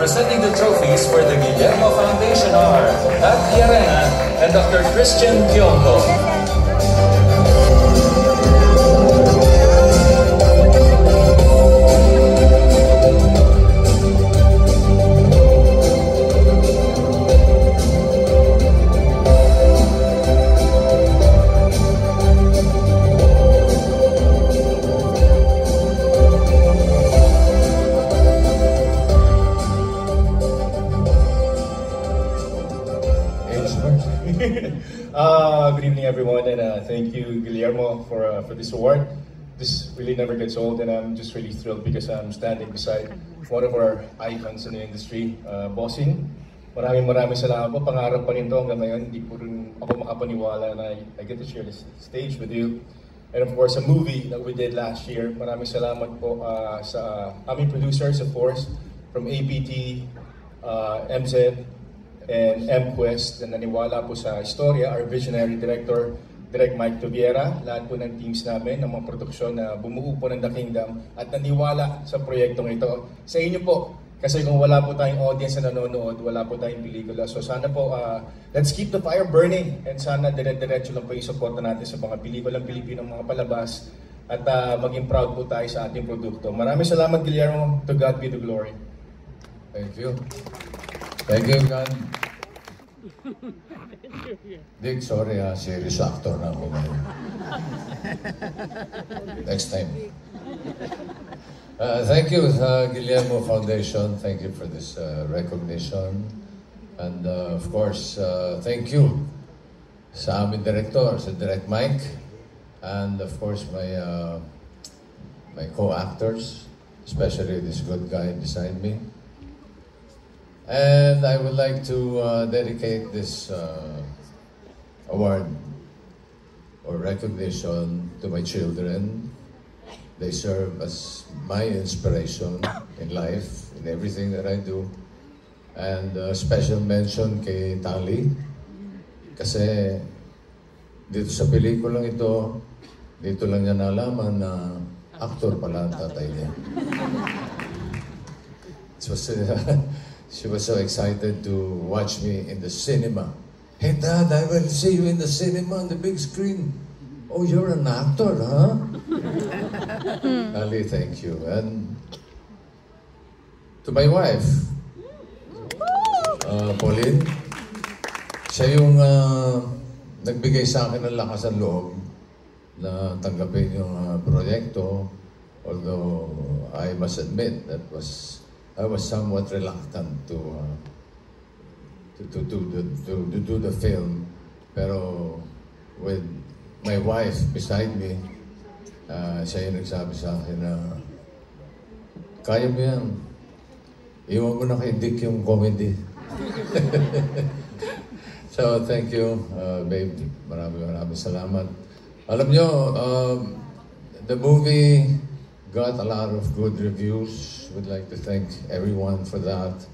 Presenting the trophies for the Guillermo Foundation are Pat Yarena and Dr. Christian Kiongo. Good evening, everyone, and thank you, Guillermo, for this award. This really never gets old, and I'm just really thrilled because I'm standing beside one of our icons in the industry, Bossing. Maraming salamat po. Pangarap pa rin to hanggang ngayon. Hindi po rin ako makapaniwala na I get to share this stage with you. And of course, a movie that we did last year. Maraming salamat po sa aming producers, of course, from APT, MZ, and MQuest na naniwala po sa istorya, our visionary director, Direk Mike Tubiera, lahat po ng teams namin, ng mga produksyon na bumuo po ng The Kingdom at naniwala sa proyektong ito. Sa inyo po, kasi kung wala po tayong audience na nanonood, wala po tayong pelikula. So sana po, let's keep the fire burning and sana dire-diretso lang po yung suporta natin sa mga pelikulang Pilipino, mga palabas at maging proud po tayo sa ating produkto. Maraming salamat, Guillermo. To God be the glory. Thank you. Thank you, God. Dick, sorry serious actor na ako ngayon. Next time. Thank you, Guillermo Foundation. Thank you for this recognition. And of course, thank you sa aming director, sa Direk Mike. And of course, my co-actors, especially this good guy beside me. And I would like to dedicate this award or recognition to my children. They serve as my inspiration in life, in everything that I do. And special mention kay Tali. Kasi dito sa pelikulang ito, dito lang niya nalaman na aktor pala ang tatay niya. So, she was so excited to watch me in the cinema. Hey, Dad, I will see you in the cinema on the big screen. Oh, you're an actor, huh? Ali, thank you. And to my wife, Pauline, siya yung nagbigay sa akin ng lakas ng loob na tanggapin yung proyekto. Although I must admit that I was somewhat reluctant to do the film, pero with my wife beside me, siya yung nagsabi sa akin na kaya mo yan, iwan mo na kay Dick yung comedy. So thank you, babe. Maraming salamat. Alam nyo, the movie got a lot of good reviews. Would like to thank everyone for that.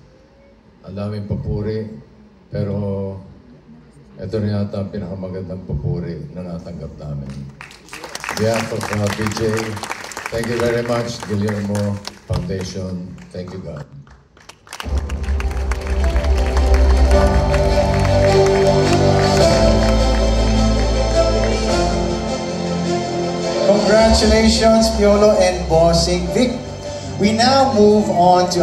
Ang daming papuri, pero ito na yata ang pinakamagandang papuri na natanggap namin. On behalf of BJ, thank you very much, Guillermo Foundation. Thank you, God. Congratulations, Piolo and Bossing. Vic, we now move on to